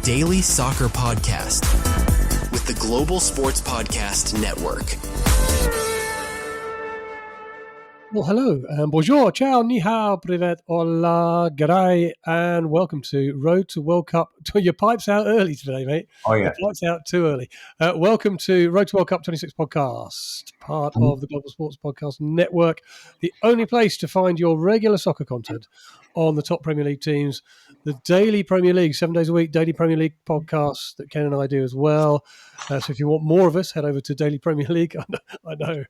daily soccer podcast with the Global Sports Podcast Network. Well, hello, bonjour, ciao, ni hao, privet, hola, g'day, and welcome to Road to World Cup. Your pipe's out early today, mate. Oh, yeah. Your pipe's out too early. Welcome to Road to World Cup 26 podcast, part of the Global Sports Podcast Network, the only place to find your regular soccer content on the top Premier League teams, the daily Premier League, 7 days a week, daily Premier League podcasts that Ken and I do as well. So if you want more of us, head over to Daily Premier League. I know.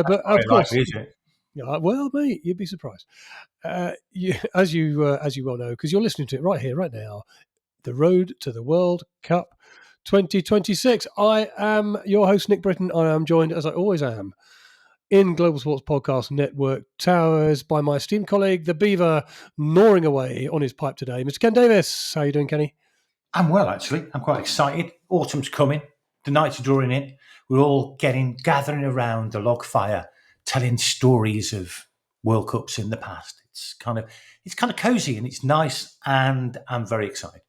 But of course, well, mate, you'd be surprised. As you well know, because you're listening to it right here, right now, the Road to the World Cup 2026. I am your host, Nick Britton. I am joined, as I always am, in Global Sports Podcast Network Towers by my esteemed colleague, the Beaver, gnawing away on his pipe today, Mr. Ken Davis. How are you doing, Kenny? I'm well, actually. I'm quite excited. Autumn's coming. The nights are drawing in. We're all gathering around the log fire, telling stories of World Cups in the past. It's kind of cozy and it's nice, and I'm very excited.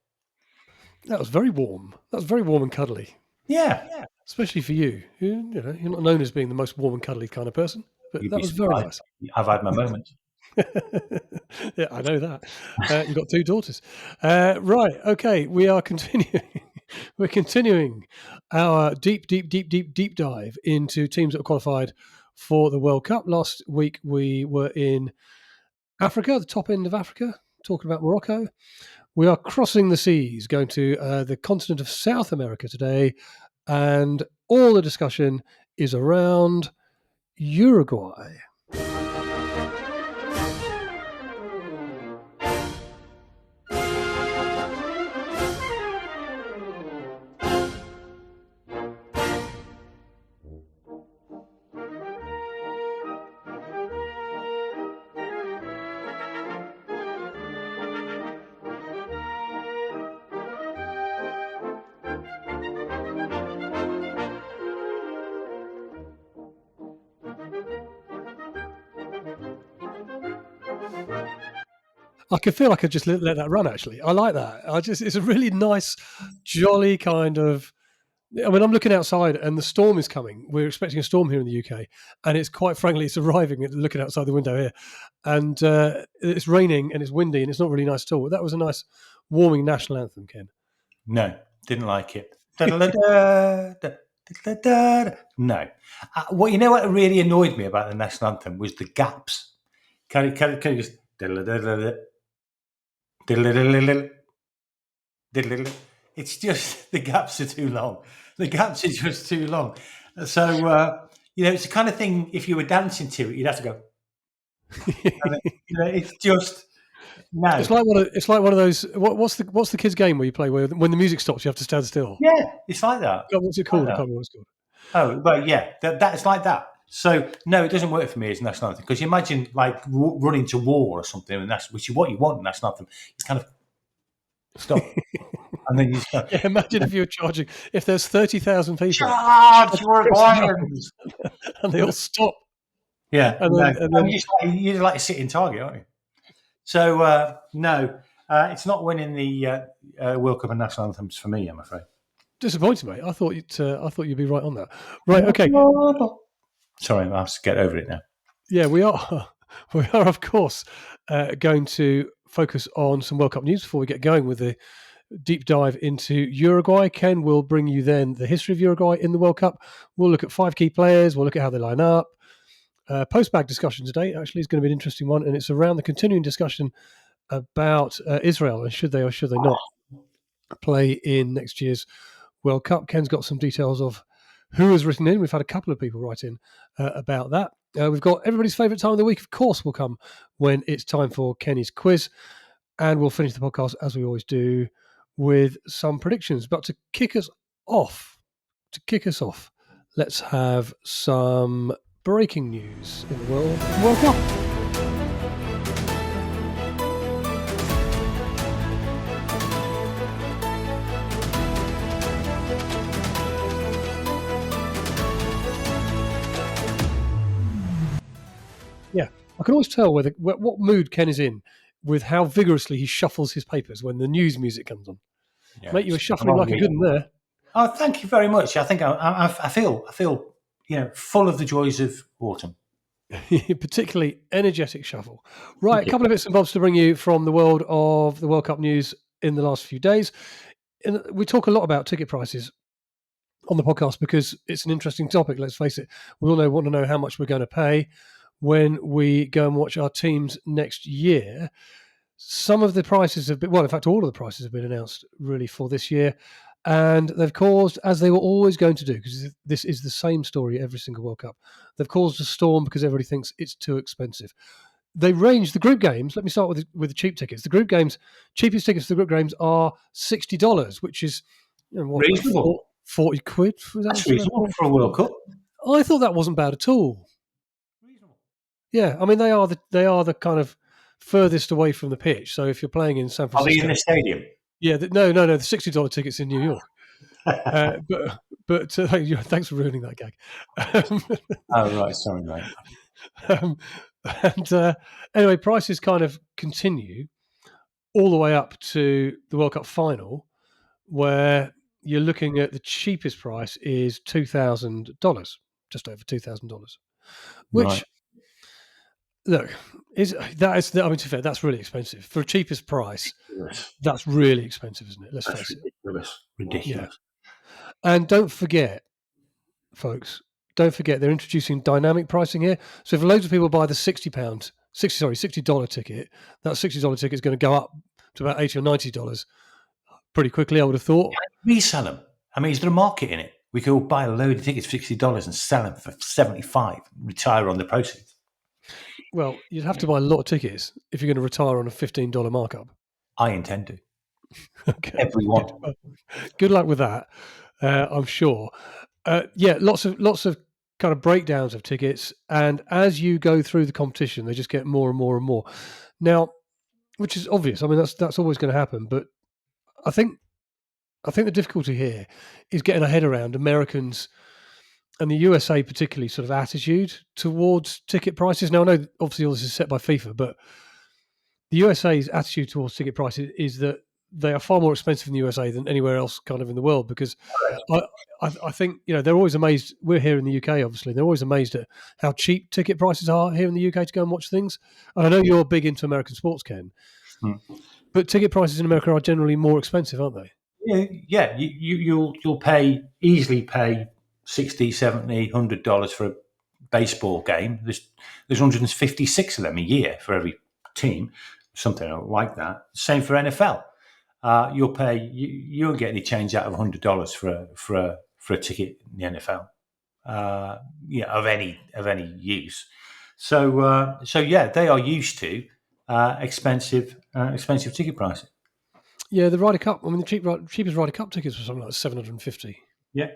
That was very warm. That was very warm and cuddly. Yeah. Especially for you. You're not known as being the most warm and cuddly kind of person, but that was very nice. I've had my moments. Yeah, I know that. You've got two daughters. Right. Okay. We are continuing. We're continuing our deep dive into teams that were qualified for the World Cup. Last week we were in Africa, the top end of Africa, talking about Morocco. We are crossing the seas, going to the continent of South America today, and all the discussion is around Uruguay. I can feel like I just let that run, actually. I like that. It's a really nice, jolly kind of... I mean, I'm looking outside and the storm is coming. We're expecting a storm here in the UK. And it's quite frankly, it's arriving, looking outside the window here. And it's raining and it's windy and it's not really nice at all. That was a nice, warming national anthem, Ken. No, didn't like it. No. What really annoyed me about the national anthem was the gaps. Can you just... It's just the gaps are too long. The gaps are just too long. So it's the kind of thing. If you were dancing to it, you'd have to go. It's just no. It's like one of those. What's the kids' game where you play where when the music stops, you have to stand still? Yeah, it's like that. What's it called? I can't remember what it's called. Oh, but yeah, that's like that. So no, it doesn't work for me as national anthem, because you imagine like running to war or something, and that's what you want in national anthem. It's kind of stop, and then you start. Yeah, imagine if you were charging. If there's 30,000 people, charge your guns, and they all stop. Yeah, and then you like to sit in target, aren't you? So no, it's not winning the World Cup and national anthems for me, I'm afraid. Disappointed, mate. I thought you'd be right on that. Right, okay. Sorry, I have to get over it now. Yeah, we are. We are, of course, going to focus on some World Cup news before we get going with the deep dive into Uruguay. Ken will bring you then the history of Uruguay in the World Cup. We'll look at 5 key players. We'll look at how they line up. Post-bag discussion today actually is going to be an interesting one, and it's around the continuing discussion about Israel and should they or should they not play in next year's World Cup. Ken's got some details of who has written in. We've had a couple of people write in about that. We've got everybody's favourite time of the week, of course, will come when it's time for Kenny's quiz. And we'll finish the podcast, as we always do, with some predictions. But to kick us off, let's have some breaking news in the World Cup. Yeah, I can always tell what mood Ken is in with how vigorously he shuffles his papers when the news music comes on. Yeah, Mate, you were shuffling like a good one there. Oh, thank you very much. I think I feel full of the joys of autumn. Particularly energetic shuffle. Right, a couple of bits and bobs to bring you from the world of the World Cup news in the last few days. And we talk a lot about ticket prices on the podcast because it's an interesting topic. Let's face it, we all want to know how much we're going to pay when we go and watch our teams next year. Some of the prices have been, well, in fact, all of the prices have been announced really for this year. And they've caused, as they were always going to do, because this is the same story every single World Cup, they've caused a storm because everybody thinks it's too expensive. They range the group games. Let me start with the cheap tickets. The group games, cheapest tickets for the group games are $60, which is reasonable. 40 quid. That's reasonable for a World Cup. I thought that wasn't bad at all. Reasonable. Yeah, I mean they are the kind of furthest away from the pitch. So if you're playing in San Francisco, are they in the stadium? Yeah, no, the $60 tickets in New York. But thanks for ruining that gag. Oh right, sorry, mate. Anyway, prices kind of continue all the way up to the World Cup final, where you're looking at the cheapest price is $2,000, just over $2,000, which. Right. Look, to be fair, that's really expensive for a cheapest price. Yes. That's really expensive, isn't it? Let's face it. Ridiculous. Yeah. And don't forget, folks, they're introducing dynamic pricing here. So if loads of people buy the $60 ticket, that $60 ticket is going to go up to about $80 or $90 pretty quickly, I would have thought. Resell them. I mean, is there a market in it? We could all buy a load of tickets for $60 and sell them for $75, retire on the proceeds. Well, you'd have to buy a lot of tickets if you're going to retire on a $15 markup. I intend to. Okay. Everyone. Good luck with that. I'm sure. Lots of kind of breakdowns of tickets, and as you go through the competition, they just get more and more and more. Now, which is obvious. I mean, that's always going to happen. But I think the difficulty here is getting a head around Americans and the USA particularly sort of attitude towards ticket prices. Now, I know obviously all this is set by FIFA, but the USA's attitude towards ticket prices is that they are far more expensive in the USA than anywhere else kind of in the world, because I think, they're always amazed. We're here in the UK, obviously. They're always amazed at how cheap ticket prices are here in the UK to go and watch things. And I know you're big into American sports, Ken, but ticket prices in America are generally more expensive, aren't they? Yeah. You'll easily pay $60, $70, $100 for a baseball game. There's 156 of them a year for every team, something like that. Same for NFL. You'll pay. You won't get any change out of $100 for a ticket in the NFL. Of any use. So they are used to expensive ticket prices. Yeah, the Ryder Cup. I mean, the cheapest Ryder Cup tickets were something like $750. Yeah,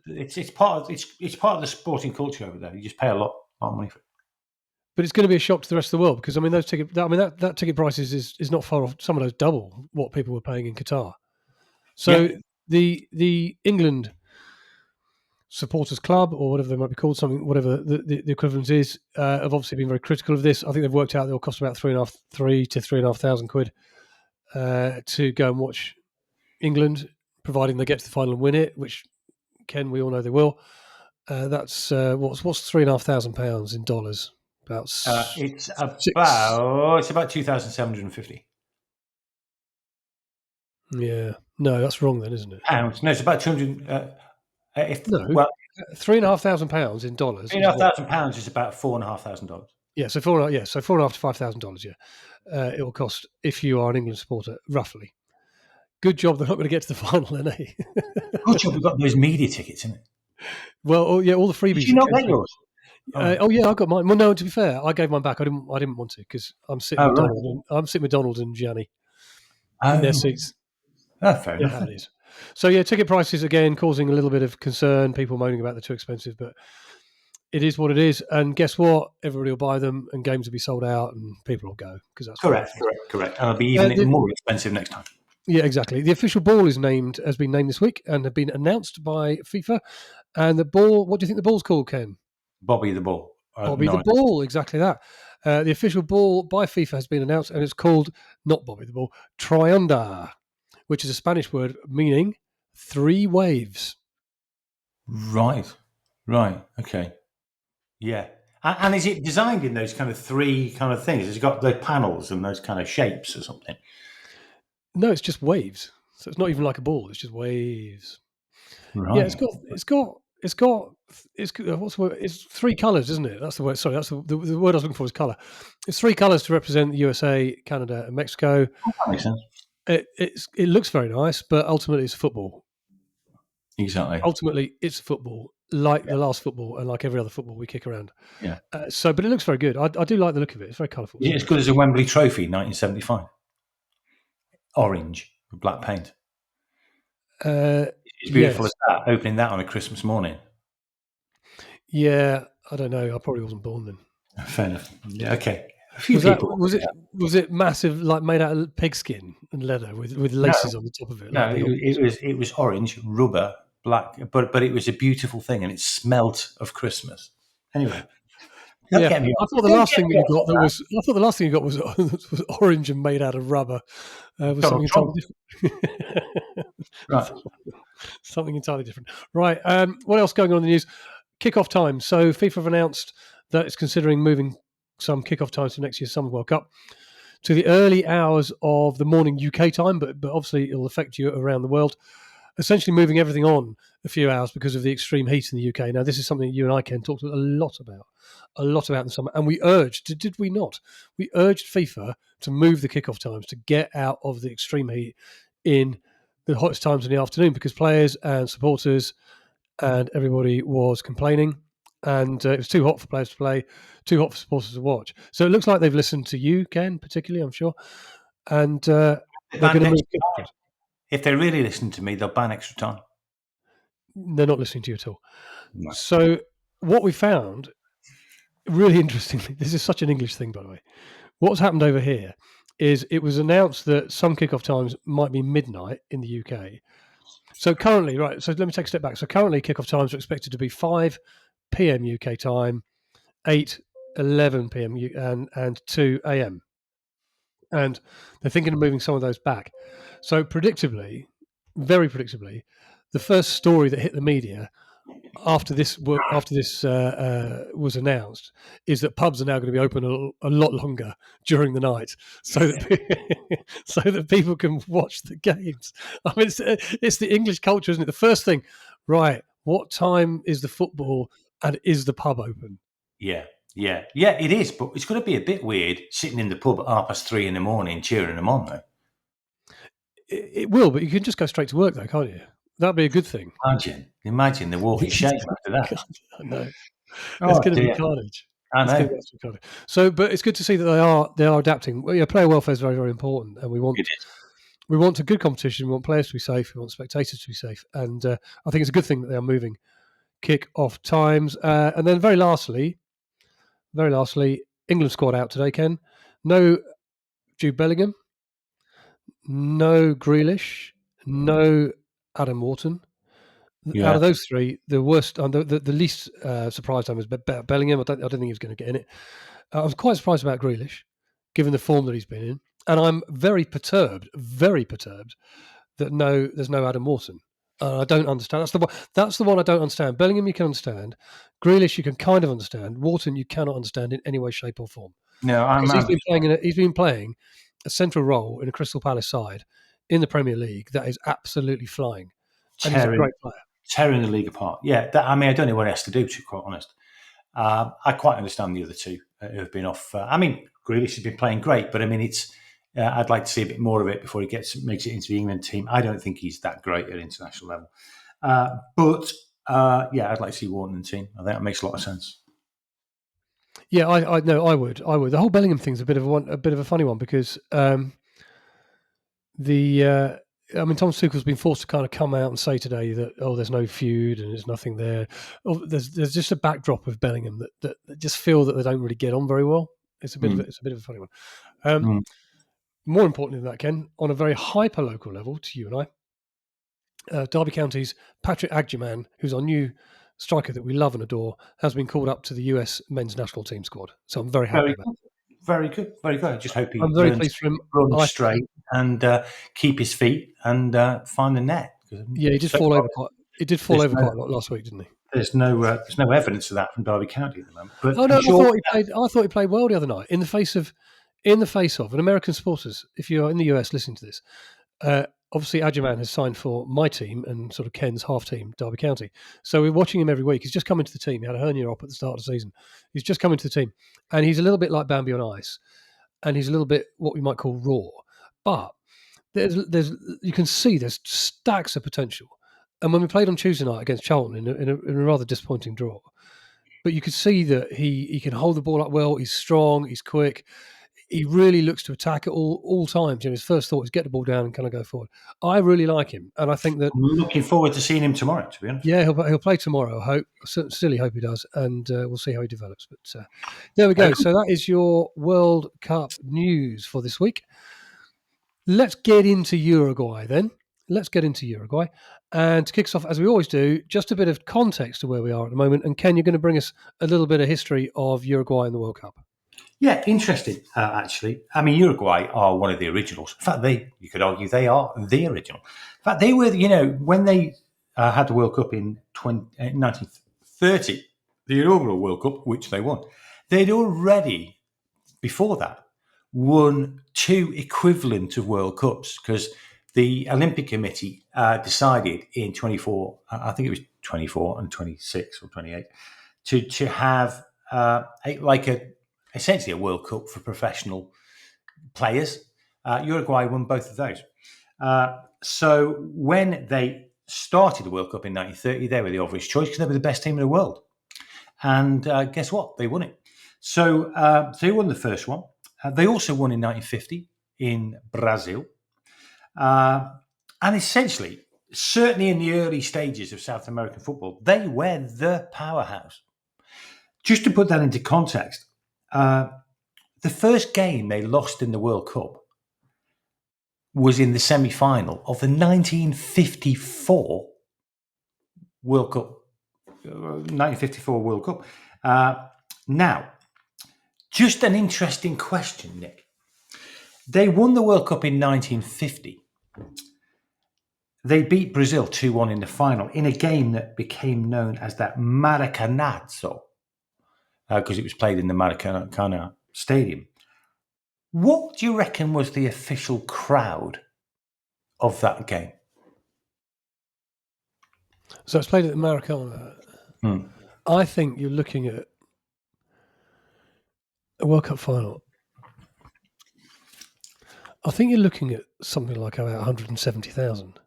it's part of the sporting culture over there. You just pay a lot of money for it. But it's going to be a shock to the rest of the world, because that ticket price is not far off. Some of those double what people were paying in Qatar. So the England Supporters Club, or whatever they might be called, whatever the equivalent is, have obviously been very critical of this. I think they've worked out they'll cost about £3,500 to £3,500 to go and watch England, providing they get to the final and win it, which, Ken, we all know they will. That's what's £3,500 in dollars. It's about 2,750 Yeah, no, that's wrong then, isn't it? pounds. No, it's about 200. £3,500 in dollars. £3,500 is about $4,500. Yeah, so $4,500 to $5,000. Yeah, it will cost if you are an England supporter, roughly. Good job they're not going to get to the final, then, eh? Good job we've got those media tickets, isn't it? Well, all the freebies. Did you not get yours? I got mine. Well, no, to be fair, I gave mine back. I didn't want to, because I'm sitting with Donald and Gianni in their seats. Oh, fair enough. It is. So ticket prices again causing a little bit of concern. People moaning about they're too expensive, but it is what it is. And guess what? Everybody will buy them, and games will be sold out, and people will go, because that's correct. And it'll be even more expensive next time. Yeah, exactly. The official ball has been named this week and have been announced by FIFA. And the ball, what do you think the ball's called, Ken? Bobby the Ball. Bobby the Ball, exactly that. The official ball by FIFA has been announced, and it's called, not Bobby the Ball, Triondar, which is a Spanish word meaning 3 waves. Right. Okay. Yeah. And is it designed in those kind of 3 kind of things? Has it got the panels and those kind of shapes or something? No, it's just waves. So it's not even like a ball. It's just waves. Right. Yeah, what's the word? It's 3 colours, isn't it? That's the word. Sorry, that's the word I was looking for is colour. It's 3 colours to represent the USA, Canada, and Mexico. That makes sense. It looks very nice, but ultimately it's football. Exactly. Ultimately, it's football, like the last football and like every other football we kick around. Yeah. But it looks very good. I do like the look of it. It's very colourful. Is it as good as a Wembley Trophy 1975? Orange with black paint. It's beautiful Yes. as that, opening that on a Christmas morning. Yeah, I don't know. I probably wasn't born then. Fair enough. Yeah, okay. A few Was people. was it massive, like made out of pigskin and leather with laces on the top of it? No, Like it was orange, rubber, black, but it was a beautiful thing and it smelt of Christmas. Anyway, don't yeah. get me I off. thought the Don't last get thing me that you off got on that. was was orange and made out of rubber. Was Donald something Trump. entirely different. Right. Something entirely different. Right. What else going on in the news? Kickoff time. So FIFA have announced that it's considering moving some kickoff times for next year's Summer World Cup to the early hours of the morning UK time, but obviously it'll affect you around the world. Essentially moving everything on a few hours because of the extreme heat in the UK. Now, this is something you and I, Ken, talked a lot about in the summer. And we urged, did we not? We urged FIFA to move the kickoff times to get out of the extreme heat in the hottest times in the afternoon because players and supporters and everybody was complaining. And it was too hot for players to play, too hot for supporters to watch. So it looks like they've listened to you, Ken, particularly, I'm sure. And they're going to move kickoff times. If they really listen to me, they'll ban extra time. They're not listening to you at all. No. So what we found, really interestingly, this is such an English thing, by the way. What's happened over here is it was announced that some kickoff times might be midnight in the UK. So currently, right, so let me take a step back. So currently kickoff times are expected to be 5 p.m. UK time, 8, 11 p.m. and 2 a.m. And they're thinking of moving some of those back. So predictably, very predictably, the first story that hit the media after this was announced is that pubs are now going to be open a lot longer during the night, so that so that people can watch the games. I mean, it's the English culture, isn't it? The first thing, right? What time is the football, and is the pub open? Yeah. It is, but it's going to be a bit weird sitting in the pub at 3:30 in the morning cheering them on, though. It will, but you can just go straight to work, though, can't you? That'd be a good thing. Imagine the walk of shame after that. I know. Oh, It's going to be dear. carnage. I It's going know. to be absolute carnage. So, but it's good to see that they are adapting. Well, yeah, player welfare is very, very important, and we want It is. a good competition. We want players to be safe. We want spectators to be safe, and I think it's a good thing that they are moving kick-off times. And then, very lastly, England squad out today. Ken, no Jude Bellingham, no Grealish, no Adam Wharton. Out Yeah. of those 3, the worst, the least surprised I was Bellingham. I don't think he was going to get in it. I was quite surprised about Grealish, given the form that he's been in, and I'm very perturbed that there's no Adam Wharton. I don't understand. That's the one I don't understand. Bellingham you can understand, Grealish you can kind of understand. Wharton you cannot understand in any way, shape, or form No, because he's been playing a central role in a Crystal Palace side in the Premier League that is absolutely flying, and he's a great player. tearing the league apart. Yeah, I don't know what he has to do, to be quite honest. I quite understand the other 2 who have been off. Grealish has been playing great, but I mean, I'd like to see a bit more of it before he makes it into the England team. I don't think he's that great at international level. But I'd like to see Wharton in the team. I think that makes a lot of sense. Yeah, I know. I would. The whole Bellingham thing's a bit of a funny one because Thomas Tuchel's been forced to kind of come out and say today that there's no feud and there's nothing there. There's just a backdrop of Bellingham that just feel that they don't really get on very well. It's a bit of a funny one. More importantly than that, Ken, on a very hyper local level to you and I, Derby County's Patrick Agyeman, who's our new striker that we love and adore, has been called up to the US men's national team squad. So I'm very happy about it. Very good, very good. I just hope he I'm very learns pleased for to him. run I straight and keep his feet and find the net. Yeah, he did So fall far, over quite. He did fall there's over no, quite a lot last week, didn't he? there's no evidence of that from Derby County at the moment. But Oh no, I'm sure. I thought he played well the other night in the face of, and American supporters. If you're in the US listening to this, obviously Adjaman has signed for my team and sort of Ken's half team, Derby County. So we're watching him every week. He's just come into the team. He had a hernia op at the start of the season. He's just come into the team, and he's a little bit like Bambi on ice, and he's a little bit what we might call raw, but there's you can see there's stacks of potential. And when we played on Tuesday night against Charlton in a rather disappointing draw, but you could see that he can hold the ball up well. He's strong. He's quick. He really looks to attack at all times. His first thought is get the ball down and kind of go forward. I really like him, and I think that I'm looking forward to seeing him tomorrow. To be honest, yeah, he'll play tomorrow. I hope. I sincerely hope he does, and we'll see how he develops. But there we go. So that is your World Cup news for this week. Let's get into Uruguay then. And to kick us off, as we always do, just a bit of context to where we are at the moment. And Ken, you're going to bring us a little bit of history of Uruguay in the World Cup. yeah, interesting. Actually, I mean, Uruguay are one of the originals. In fact, you could argue they are the original. In fact, they were. When they had the World Cup in 1930, the inaugural World Cup, which they won, they'd already before that won 2 equivalent of World Cups because the Olympic Committee decided in 24, I think it was 24 and 26 or 28, to have essentially a World Cup for professional players. Uruguay won both of those. So when they started the World Cup in 1930, they were the obvious choice because they were the best team in the world. And guess what? They won it. So they won the first one. They also won in 1950 in Brazil. And essentially, certainly in the early stages of South American football, they were the powerhouse. Just to put that into context, the first game they lost in the World Cup was in the semi-final of the 1954 World Cup. 1954 World Cup. Now, just an interesting question, Nick. They won the World Cup in 1950. They beat Brazil 2-1 in the final in a game that became known as that Maracanazo because it was played in the Maracana Stadium. What do you reckon was the official crowd of that game? So it's played at the Maracana. I think you're looking at a World Cup final. I think you're looking at something like about 170,000.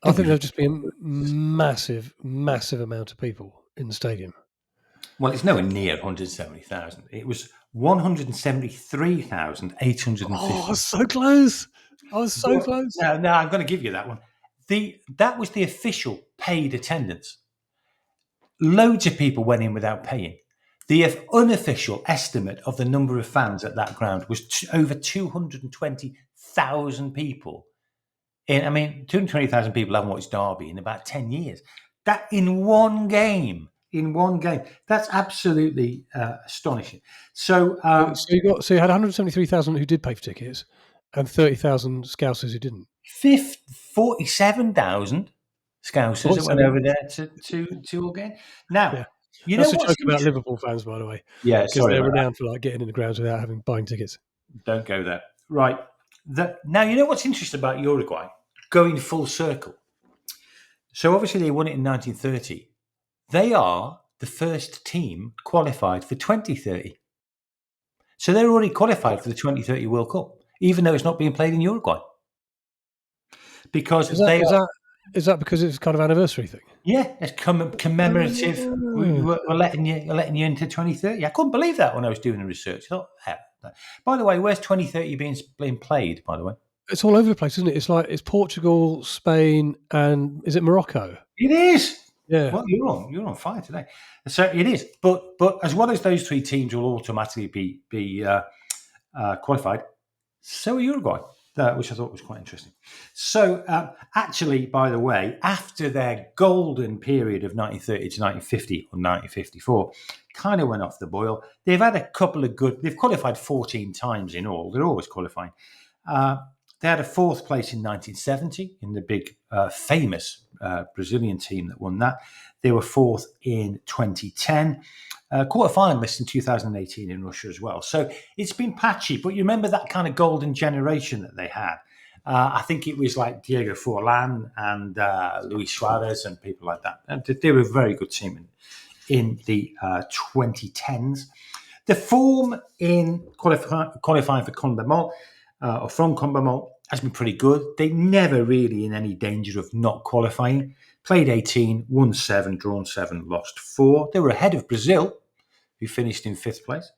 I think there'll just be a massive, massive amount of people in the stadium. Well, it's nowhere near 170,000. It was 173,850. Oh, I was so close. Close. No, I'm going to give you that one. That was the official paid attendance. Loads of people went in without paying. The unofficial estimate of the number of fans at that ground was over 220,000 people. 220,000 people haven't watched Derby in about 10 years. That in one game. That's absolutely astonishing. So you had 173,000 who did pay for tickets and 30,000 Scousers who didn't. 47,000 Scousers that went over there to all game. Now, you that's know a joke about Liverpool fans, by the way. Yeah, because they're renowned for getting in the grounds without buying tickets. Don't go there. Right. Now, you know what's interesting about Uruguay? Going full circle. So obviously they won it in 1930. They are the first team qualified for 2030. So they're already qualified for the 2030 World Cup, even though it's not being played in Uruguay. Because is that because it's kind of anniversary thing? Yeah, it's commemorative. We're letting you into 2030. I couldn't believe that when I was doing the research. I thought, by the way, where's 2030 being played? By the way, it's all over the place, isn't it? It's Portugal, Spain, and is it Morocco? It is. Yeah. Well, you're on fire today. So it is. But as well as those three teams will automatically be qualified, so are Uruguay. which I thought was quite interesting. So, actually, by the way, after their golden period of 1930 to 1950 or 1954 kind of went off the boil, they've had a couple of they've qualified 14 times in all. They're always qualifying. They had a fourth place in 1970 in the big, famous Brazilian team that won that. They were fourth in 2010. Quarterfinalists in 2018 in Russia as well. So it's been patchy, but you remember that kind of golden generation that they had. I think it was like Diego Forlan and Luis Suarez and people like that. And they were a very good team in the 2010s. The form in qualifying for CONMEBOL or from CONMEBOL has been pretty good. They never really in any danger of not qualifying. Played 18, won 7, drawn 7, lost 4. They were ahead of Brazil, who finished in 5th place.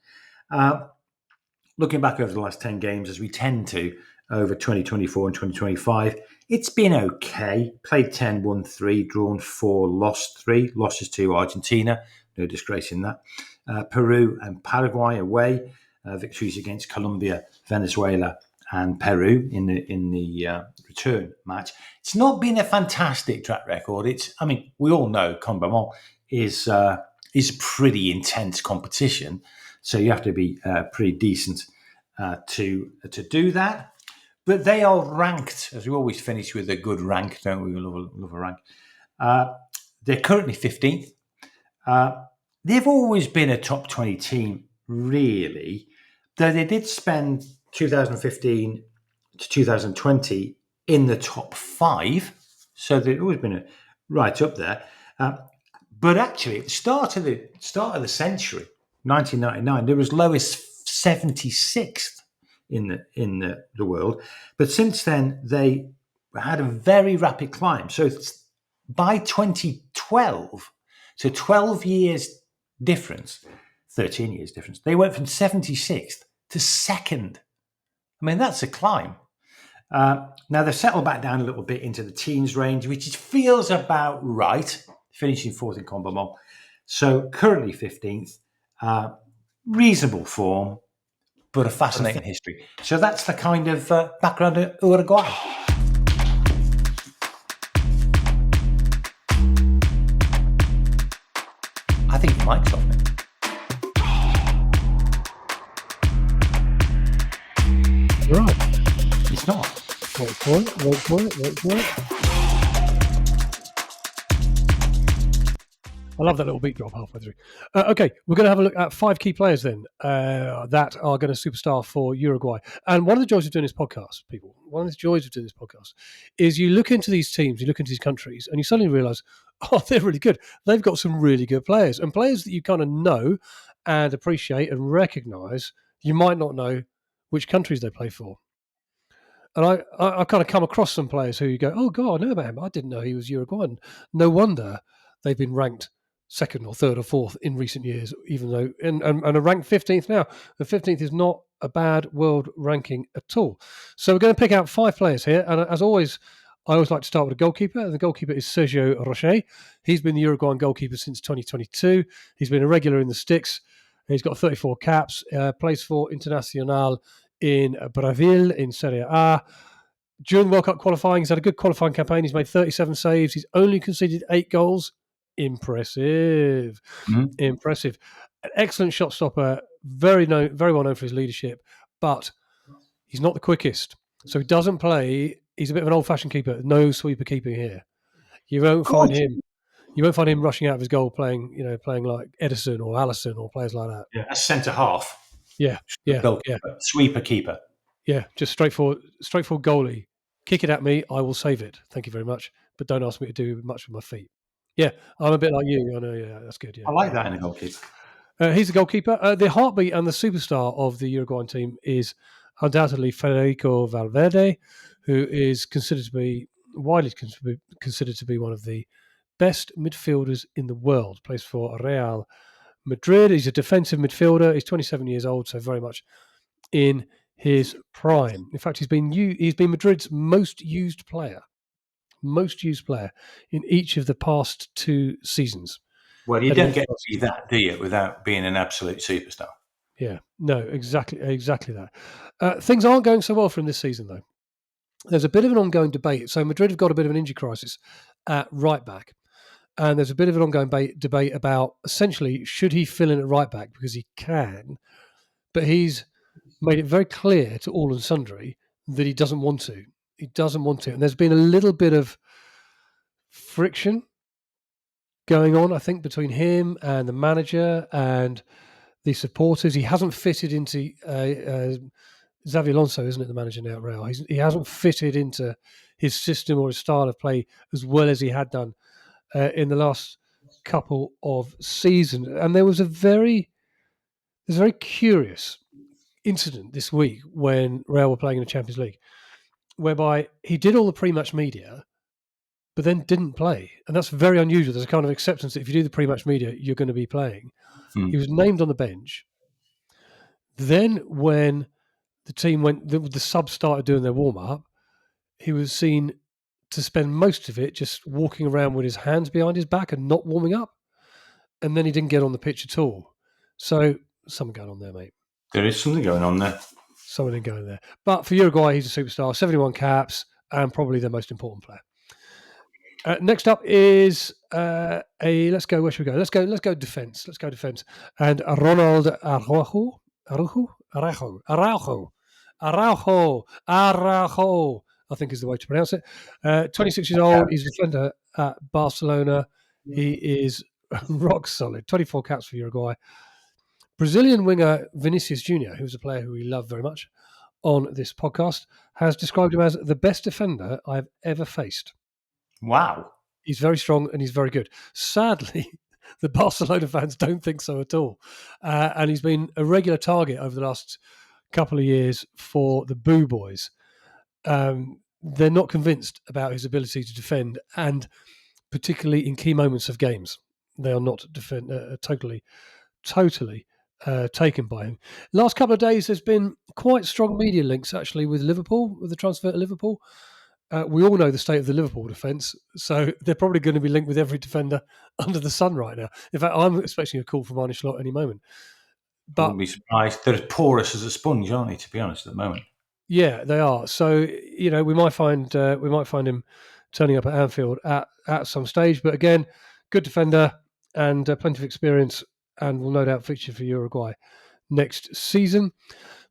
Looking back over the last 10 games, as we tend to over 2024 and 2025, it's been okay. Played 10, won 3, drawn 4, lost 3. Losses to Argentina, no disgrace in that. Peru and Paraguay away. Victories against Colombia, Venezuela, and Peru in the return match. It's not been a fantastic track record. We all know CONMEBOL is pretty intense competition, so you have to be pretty decent to do that. But they are ranked, as we always finish with a good rank, don't we? We love a rank. They're currently 15th. They've always been a top 20 team, really, though they did spend 2015 to 2020 in the top 5, so they've always been right up there. But actually, at the start of the century, 1999, they were as low as 76th in the world. But since then, they had a very rapid climb. So by 2012, so 12 years difference, 13 years difference, they went from 76th to 2nd. I mean, that's a climb. Now, they've settled back down a little bit into the teens range, which feels about right, finishing 4th in CONMEBOL. So currently 15th, reasonable form, but a fascinating history. So that's the kind of background of Uruguay. I think the mic's off now. Right. It's not. Wait for it. I love that little beat drop halfway through. Okay, we're going to have a look at 5 key players then that are going to superstar for Uruguay. And one of the joys of doing this podcast, people, is you look into these teams, you look into these countries, and you suddenly realise, oh, they're really good. They've got some really good players. And players that you kind of know and appreciate and recognise, you might not know which countries they play for. And I kind of come across some players who you go, oh, God, I know about him. I didn't know he was Uruguayan. No wonder they've been ranked 2nd or 3rd or 4th in recent years, even though, and are ranked 15th now. The 15th is not a bad world ranking at all. So we're going to pick out 5 players here. And as always, I always like to start with a goalkeeper. And the goalkeeper is Sergio Rocher. He's been the Uruguayan goalkeeper since 2022. He's been a regular in the sticks. He's got 34 caps, plays for Internacional in Brazil in Serie A. During the World Cup qualifying, he's had a good qualifying campaign. He's made 37 saves. He's only conceded 8 goals. Impressive. Impressive. An excellent shot stopper, very well known for his leadership, but he's not the quickest. So he doesn't play. He's a bit of an old-fashioned keeper. No sweeper keeping here. You won't find him rushing out of his goal playing like Edison or Allison or players like that. Yeah, as centre half. Yeah. Sweeper keeper. Yeah, just straightforward goalie. Kick it at me, I will save it. Thank you very much. But don't ask me to do much with my feet. Yeah, I'm a bit like you. I know, yeah, that's good. Yeah, I like that in a goalkeeper. He's the goalkeeper. The heartbeat and the superstar of the Uruguayan team is undoubtedly Federico Valverde, who is widely considered to be one of the best midfielders in the world. Plays for Real Madrid. He's a defensive midfielder. He's 27 years old, so very much in his prime. In fact, he's been Madrid's most used player in each of the past 2 seasons. Well, you don't get to see that, do you, without being an absolute superstar? Yeah, no, exactly that. Things aren't going so well for him this season, though. there's a bit of an ongoing debate. So Madrid have got a bit of an injury crisis at right back. And there's a bit of an ongoing debate about essentially should he fill in at right back because he can, but he's made it very clear to all and sundry that he doesn't want to. He doesn't want to. And there's been a little bit of friction going on, I think, between him and the manager and the supporters. He hasn't fitted into Xavi Alonso, isn't it, the manager now at Real? He hasn't fitted into his system or his style of play as well as he had done in the last couple of seasons. And there was a very curious incident this week when Real were playing in the Champions League, whereby he did all the pre-match media, but then didn't play. And that's very unusual. There's a kind of acceptance that if you do the pre-match media, you're going to be playing. He was named on the bench. Then when the team the subs started doing their warm-up, he was seen to spend most of it just walking around with his hands behind his back and not warming up. And then he didn't get on the pitch at all. So something going on there, mate. There is something going on there. Something going there. But for Uruguay, he's a superstar. 71 caps and probably their most important player. Next up is let's go. Where should we go? Let's go defense. Let's go defense. And Ronald Araujo, I think is the way to pronounce it. 26 years old. He's a defender at Barcelona. He is rock solid. 24 caps for Uruguay. Brazilian winger Vinicius Junior, who's a player who we love very much on this podcast, has described him as the best defender I've ever faced. Wow. He's very strong and he's very good. Sadly, the Barcelona fans don't think so at all. And he's been a regular target over the last couple of years for the Boo Boys. They're not convinced about his ability to defend, and particularly in key moments of games. They are not totally taken by him. Last couple of days, there's been quite strong media links, actually, with Liverpool, with the transfer to Liverpool. We all know the state of the Liverpool defence, so they're probably going to be linked with every defender under the sun right now. In fact, I'm expecting a call from Arne Slot any moment. But I wouldn't be surprised. They're as porous as a sponge, aren't they, to be honest, at the moment? Yeah, they are. So, we might find him turning up at Anfield at some stage. But again, good defender and plenty of experience, and will no doubt feature for Uruguay next season.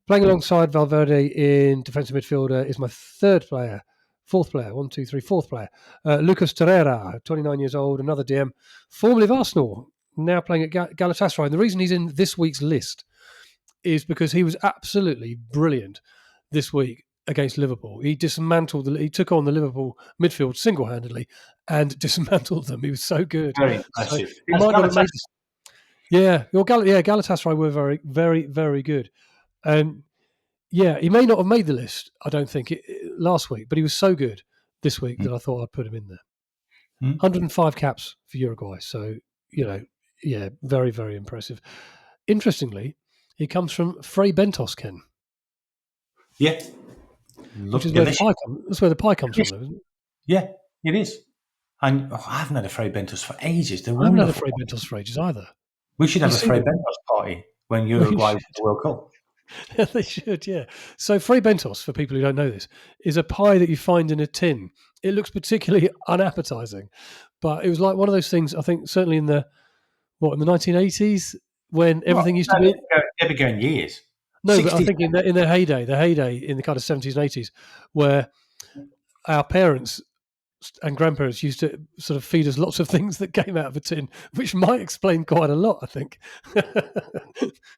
Playing alongside Valverde in defensive midfielder is my fourth player. Lucas Torreira, 29 years old, another DM, formerly of Arsenal, now playing at Galatasaray. And the reason he's in this week's list is because he was absolutely brilliant this week against Liverpool. He took on the Liverpool midfield single-handedly and dismantled them. He was so good. Very impressive. Galatasaray were very, very, very good. He may not have made the list, I don't think, last week, but he was so good this week that I thought I'd put him in there. 105 caps for Uruguay. So, very, very impressive. Interestingly, he comes from Fray Bentos, Ken. Yeah. Which is that's where the pie comes from, isn't it? Yeah, it is. And I haven't had a Fray Bentos for ages. I haven't had a Fray Bentos for ages either. We should have a Fray Bentos party when Uruguay wins the World Cup. They should, yeah. So Fray Bentos, for people who don't know this, is a pie that you find in a tin. It looks particularly unappetizing, but it was like one of those things, I think, certainly in the 1980s, when everything used to be... They've been going years. No, 60s. But I think in their heyday, in the kind of 70s and 80s, where our parents and grandparents used to sort of feed us lots of things that came out of a tin, which might explain quite a lot, I think.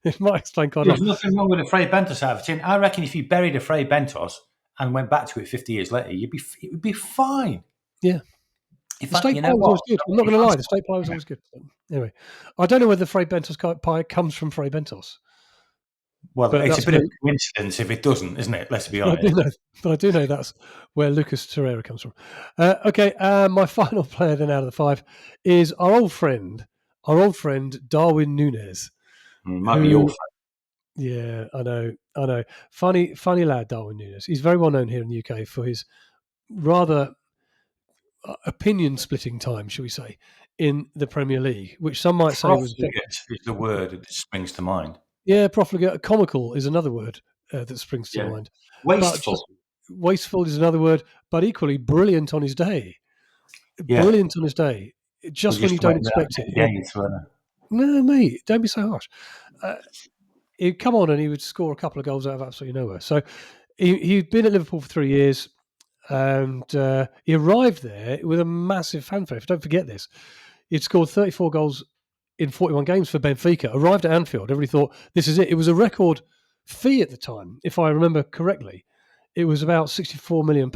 It might explain quite a lot. There's nothing wrong with a Fray Bentos out of a tin. I reckon if you buried a Fray Bentos and went back to it 50 years later, it would be fine. Yeah. The steak pie was always good. I'm not going to lie, the steak pie was always good. Anyway, I don't know whether the Fray Bentos pie comes from Fray Bentos. Well, but it's a bit of a coincidence if it doesn't, isn't it? Let's be honest. I do know that's where Lucas Torreira comes from. My final player then out of the five is our old friend Darwin Núñez. Might be your friend. Yeah, I know. Funny lad, Darwin Núñez. He's very well known here in the UK for his rather opinion-splitting time, shall we say, in the Premier League, which some might say was... is the word that springs to mind. Yeah, profligate. Comical is another word that springs to mind. Wasteful. wasteful is another word, but equally brilliant on his day. Yeah. Brilliant on his day. Just when you don't expect it. No, mate, don't be so harsh. He'd come on and he would score a couple of goals out of absolutely nowhere. So he'd been at Liverpool for 3 years, and he arrived there with a massive fanfare. Don't forget this. He'd scored 34 goals in 41 games for Benfica, arrived at Anfield. Everybody thought, this is it. It was a record fee at the time, if I remember correctly. It was about £64 million.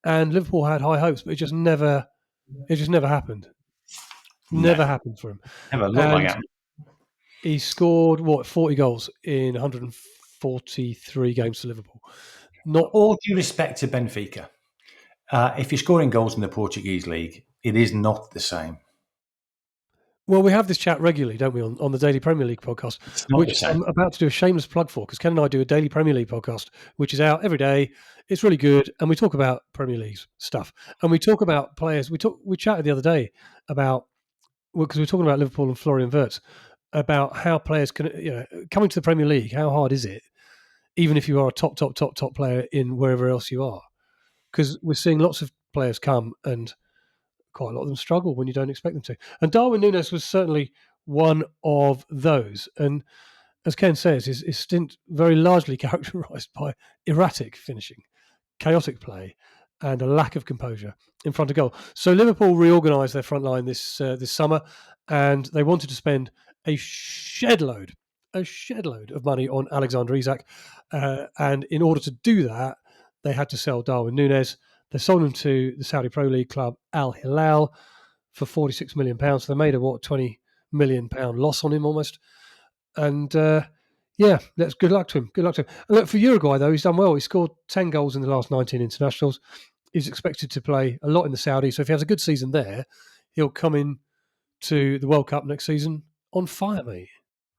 And Liverpool had high hopes, but it just never happened. Never happened for him. Never looked like it. He scored 40 goals in 143 games for Liverpool. Not all due respect to Benfica. If you're scoring goals in the Portuguese league, it is not the same. Well, we have this chat regularly, don't we, on the Daily Premier League podcast, which I'm about to do a shameless plug for, because Ken and I do a Daily Premier League podcast, which is out every day. It's really good, and we talk about Premier League stuff, and we talk about players. We chatted the other day about, because we were talking about Liverpool and Florian Wirtz, about how players can, coming to the Premier League, how hard is it, even if you are a top player in wherever else you are? Because we're seeing lots of players come and quite a lot of them struggle when you don't expect them to. And Darwin Núñez was certainly one of those. And as Ken says, his stint very largely characterised by erratic finishing, chaotic play, and a lack of composure in front of goal. So Liverpool reorganised their front line this summer, and they wanted to spend a shed load of money on Alexander Isak. And in order to do that, they had to sell Darwin Núñez. They sold him to the Saudi Pro League club Al Hilal for £46 million. So they made a £20 million loss on him almost. And let's good luck to him. Good luck to him. And look, for Uruguay though, he's done well. He scored 10 goals in the last 19 internationals. He's expected to play a lot in the Saudi. So if he has a good season there, he'll come in to the World Cup next season on fire, mate.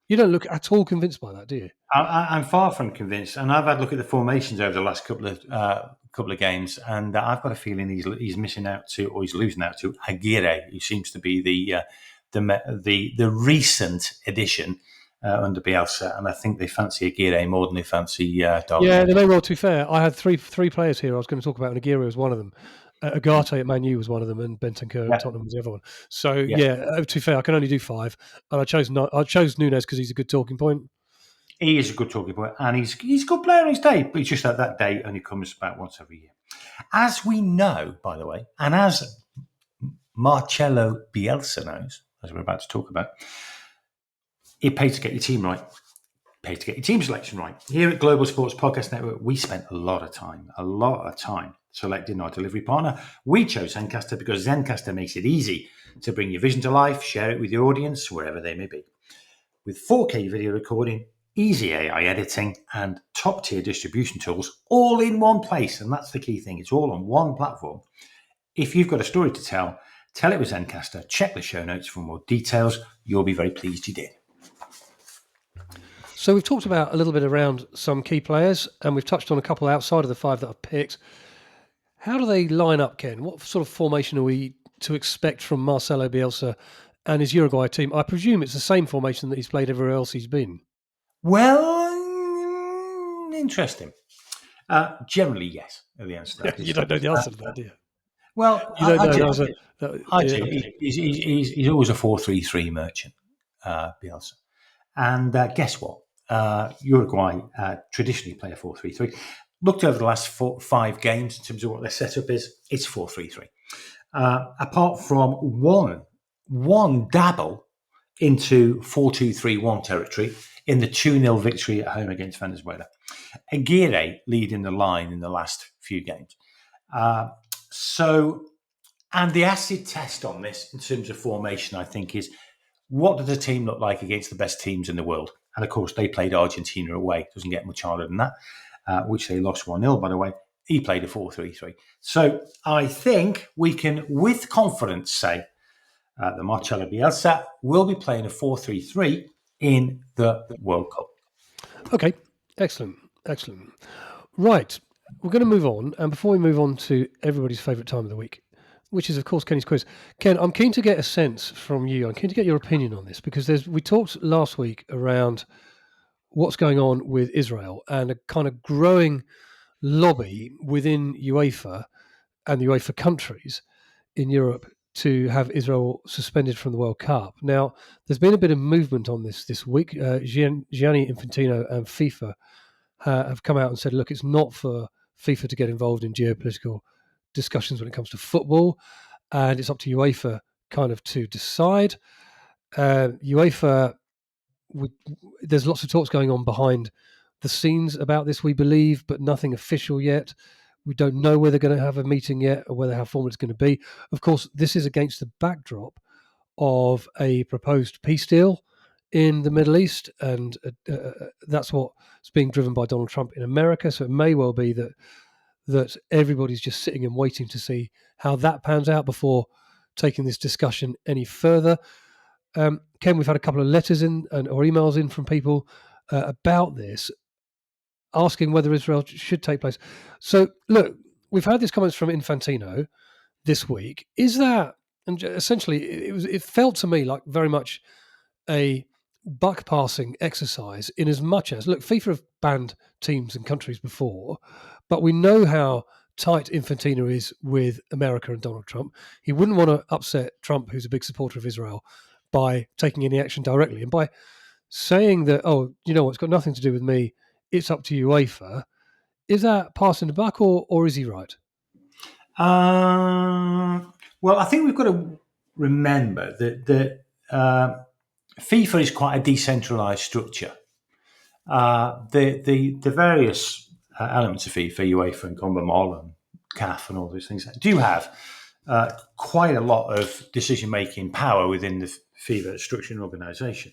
You don't look at all convinced by that, do you? I'm far from convinced, and I've had a look at the formations over the last couple of games, and I've got a feeling he's missing out to, or he's losing out to Aguirre, who seems to be the recent addition under Bielsa, and I think they fancy Aguirre more than they fancy Darwin. Yeah, they may well. To be fair, I had three players here I was going to talk about, and Aguirre was one of them. Agate at Man U was one of them, and Bentancur at Tottenham was the other one. So to be fair, I can only do 5, and I chose Núñez because he's a good talking point. He is a good talking point, and he's a good player on his day, but it's just that day only comes about once every year. As we know, by the way, and as Marcelo Bielsa knows, as we're about to talk about, it pays to get your team right. It pays to get your team selection right. Here at Global Sports Podcast Network, we spent a lot of time selecting our delivery partner. We chose Zencastr because Zencastr makes it easy to bring your vision to life, share it with your audience, wherever they may be. With 4K video recording, easy AI editing, and top-tier distribution tools all in one place. And that's the key thing. It's all on one platform. If you've got a story to tell it with Zencastr. Check the show notes for more details. You'll be very pleased you did. So we've talked about a little bit around some key players, and we've touched on a couple outside of the 5 that I've picked. How do they line up, Ken? What sort of formation are we to expect from Marcelo Bielsa and his Uruguay team? I presume it's the same formation that he's played everywhere else he's been. Well, interesting. Generally, yes. The answer to that you don't know the answer to that, do you? Well, you don't know. I do. He's always a 4-3-3 merchant, Bielsa. And guess what? Uruguay traditionally play a 4-3-3. Looked over the last 5 games in terms of what their setup is. It's 4-3-3. Apart from one dabble into 4-2-3-1 territory in the 2-0 victory at home against Venezuela. Aguirre leading the line in the last few games. And the acid test on this in terms of formation, I think, is what does the team look like against the best teams in the world? And of course, they played Argentina away. Doesn't get much harder than that, which they lost 1-0, by the way. He played a 4-3-3. So I think we can, with confidence, say that Marcelo Bielsa will be playing a 4-3-3 in the World Cup. Okay, excellent. Right, we're going to move on. And before we move on to everybody's favourite time of the week, which is, of course, Kenny's quiz. Ken, I'm keen to get a sense from you. I'm keen to get your opinion on this because we talked last week around what's going on with Israel and a kind of growing lobby within UEFA and the UEFA countries in Europe to have Israel suspended from the World Cup. Now, there's been a bit of movement on this week. Gianni Infantino and FIFA have come out and said, look, it's not for FIFA to get involved in geopolitical discussions when it comes to football, and it's up to UEFA kind of to decide. UEFA, there's lots of talks going on behind the scenes about this, we believe, but nothing official yet. We don't know whether they're going to have a meeting yet or whether how formal it's going to be. Of course, this is against the backdrop of a proposed peace deal in the Middle East, and that's what's being driven by Donald Trump in America. So it may well be that everybody's just sitting and waiting to see how that pans out before taking this discussion any further. Ken, we've had a couple of letters in or emails in from people about this, asking whether Israel should take place. So, look, we've had these comments from Infantino this week. Is that, and essentially, it felt to me like very much a buck passing exercise, in as much as, look, FIFA have banned teams and countries before, but we know how tight Infantino is with America and Donald Trump. He wouldn't want to upset Trump, who's a big supporter of Israel, by taking any action directly. And by saying that, oh, you know what, it's got nothing to do with me, it's up to UEFA, is that passing the buck, or is he right? Well, I think we've got to remember that FIFA is quite a decentralized structure. The various elements of FIFA, UEFA and CONMEBOL and CAF and all those things do have quite a lot of decision-making power within the FIFA structure and organisation.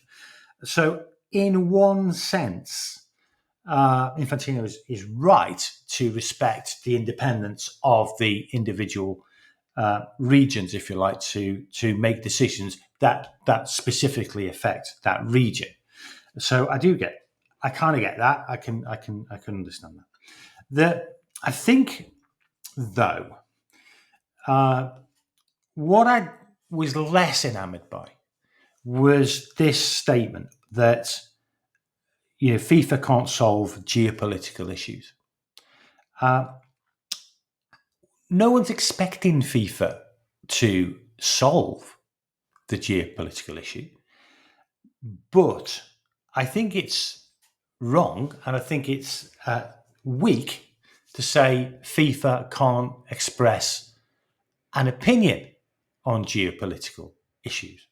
So, in one sense, Infantino is right to respect the independence of the individual regions, if you like, to make decisions that specifically affect that region. So I kind of get that. I can understand that. I think, though, what I was less enamoured by was this statement that FIFA can't solve geopolitical issues. No one's expecting FIFA to solve the geopolitical issue, but I think it's wrong and I think it's weak to say FIFA can't express an opinion on geopolitical issues,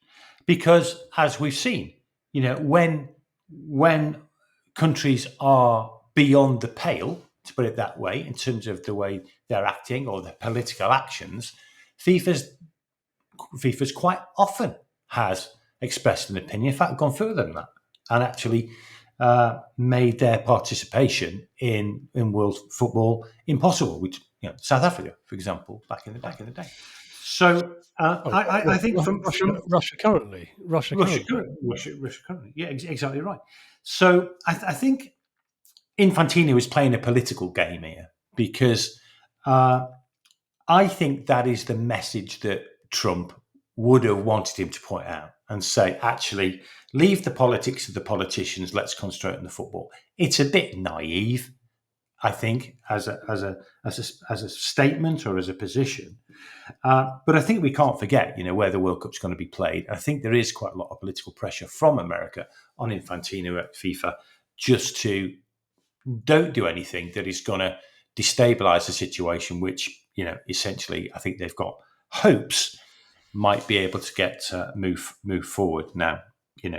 because as we've seen, when countries are beyond the pale, to put it that way, in terms of the way they're acting or their political actions, FIFA's quite often has expressed an opinion, in fact, gone further than that, and actually made their participation in world football impossible. Which South Africa, for example, back in the day. So I think from Russia currently, yeah, exactly right. So I think Infantino is playing a political game here, because I think that is the message that Trump would have wanted him to point out and say, actually, leave the politics of the politicians, let's concentrate on the football. It's a bit naive, I think, as a statement or as a position. But I think we can't forget, where the World Cup's going to be played. I think there is quite a lot of political pressure from America on Infantino at FIFA just to don't do anything that is going to destabilise the situation, which, essentially I think they've got hopes might be able to get move forward. Now,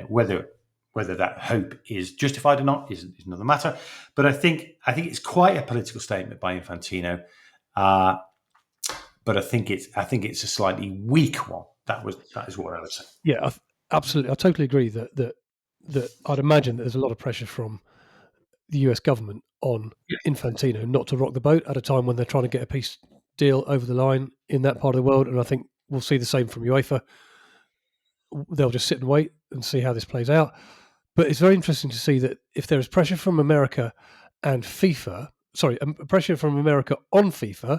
whether that hope is justified or not is another matter. But I think it's quite a political statement by Infantino. But I think it's a slightly weak one. That is what I would say. Yeah, absolutely. I totally agree that I'd imagine that there's a lot of pressure from the US government on Infantino not to rock the boat at a time when they're trying to get a peace deal over the line in that part of the world. And I think we'll see the same from UEFA. They'll just sit and wait and see how this plays out. But it's very interesting to see that if there is pressure from America and FIFA, pressure from America on FIFA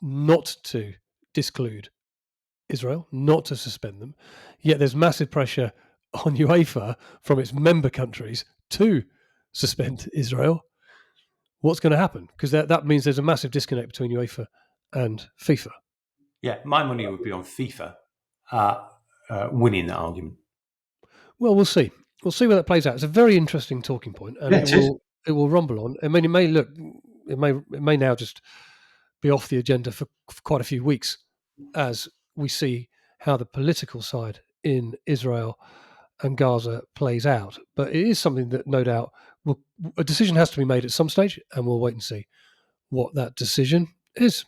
not to disclude Israel, not to suspend them, yet there's massive pressure on UEFA from its member countries to suspend Israel. what's going to happen, because that means there's a massive disconnect between UEFA and FIFA. Yeah, my money would be on FIFA winning that argument. Well, we'll see. We'll see where that plays out. It's a very interesting talking point, and Yeah, it will rumble on. I mean, it may now just be off the agenda for quite a few weeks as we see how the political side in Israel and Gaza plays out. But it is something that no doubt a decision has to be made at some stage, and we'll wait and see what that decision is.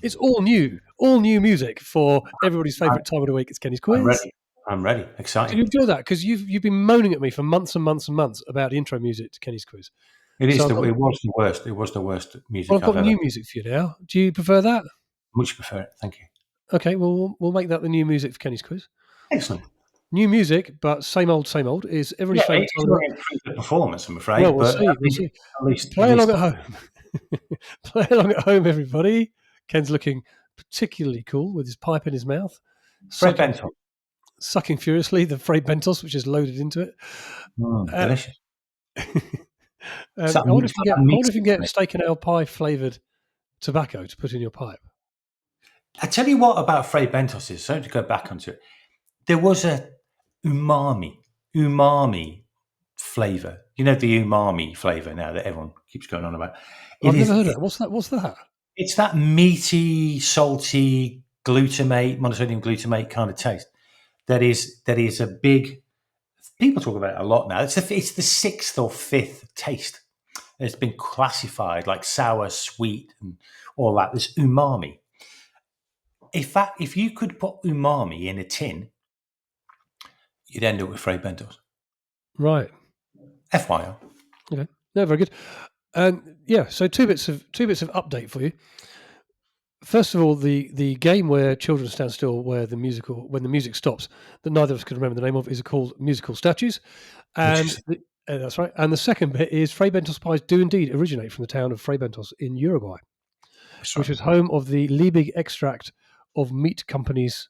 It's all new music for everybody's favourite time of the week. It's Kenny's Quiz. I'm ready. Excited. Did you enjoy that? Because you've been moaning at me for months and months and months about the intro music to Kenny's Quiz. It was the worst. It was the worst music. Well, I've got new music for you now. Do you prefer that? Much prefer it. Thank you. Okay, well, we'll make that the new music for Kenny's Quiz. Excellent. New music, but same old is everybody's favourite time of the week. The performance, I'm afraid. Well, we'll see. At least Play along at home. Play along at home, everybody. Ken's looking particularly cool with his pipe in his mouth. Sucking furiously the Fray Bentos, which is loaded into it. Delicious. I wonder if you can get steak and ale pie flavoured tobacco to put in your pipe. I tell you what about Fray Bentos is, so to go back onto it, there was a umami flavour. You know the umami flavour now that everyone keeps going on about. I've never heard of it. What's that? It's that meaty, salty glutamate, monosodium glutamate kind of taste. That is a big. People talk about it a lot now. It's the sixth or fifth taste. It's been classified like sour, sweet, and all that. There's umami. In fact, if you could put umami in a tin, you'd end up with Fray Bentos. Right. FYI. Okay. No, very good. And yeah, so two bits of update for you. First of all, the game where children stand still, when the music stops, that neither of us could remember the name of, is called Musical Statues, and that's right. And the second bit is Fray Bentos pies do indeed originate from the town of Fray Bentos in Uruguay, which is home of the Liebig extract of meat companies.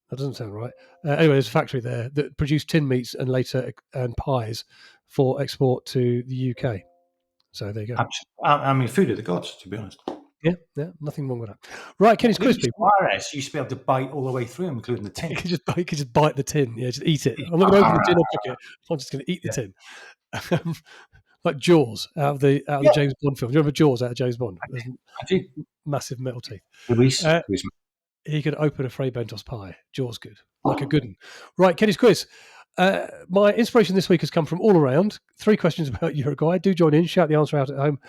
That doesn't sound right. Anyway, there's a factory there that produced tin meats and pies for export to the UK. So there you go. I mean, food of the gods, to be honest. Yeah, nothing wrong with that. Right, Kenny's Quiz, people. Suarez used to be able to bite all the way through, including the tin. You could just bite the tin. Yeah, just eat it. I'm not going to open the tin or cook it. I'm just going to eat the tin. Like Jaws out of the James Bond film. Do you remember Jaws out of James Bond? I do. Massive metal teeth. He could open a Fray Bentos pie. Jaws good. Like a good one. Right, Kenny's Quiz. My inspiration this week has come from all around. 3 questions about Uruguay. Do join in. Shout the answer out at home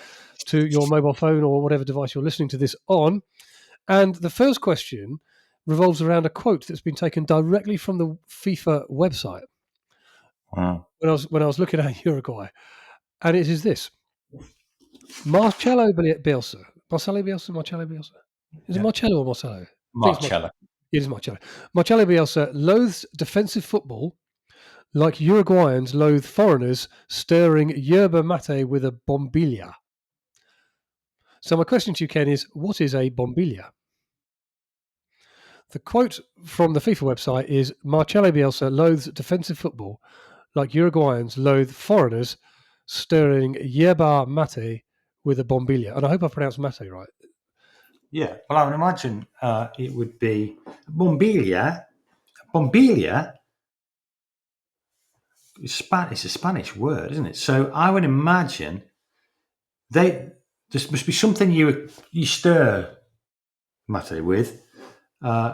to your mobile phone or whatever device you're listening to this on. And the first question revolves around a quote that's been taken directly from the FIFA website. Wow. When I was looking at Uruguay. And it is this. Marcelo Bielsa. Marcelo Bielsa? Is it Marcelo or Marcelo? Marcelo. It is Marcelo. Marcelo Bielsa loathes defensive football like Uruguayans loathe foreigners stirring yerba mate with a bombilla. So my question to you, Ken, is what is a bombilla? The quote from the FIFA website is Marcelo Bielsa loathes defensive football like Uruguayans loathe foreigners stirring yerba mate with a bombilla. And I hope I pronounced mate right. Yeah, well, I would imagine it would be bombilla. Bombilla it's a Spanish word, isn't it? So I would imagine there must be something you stir mate with,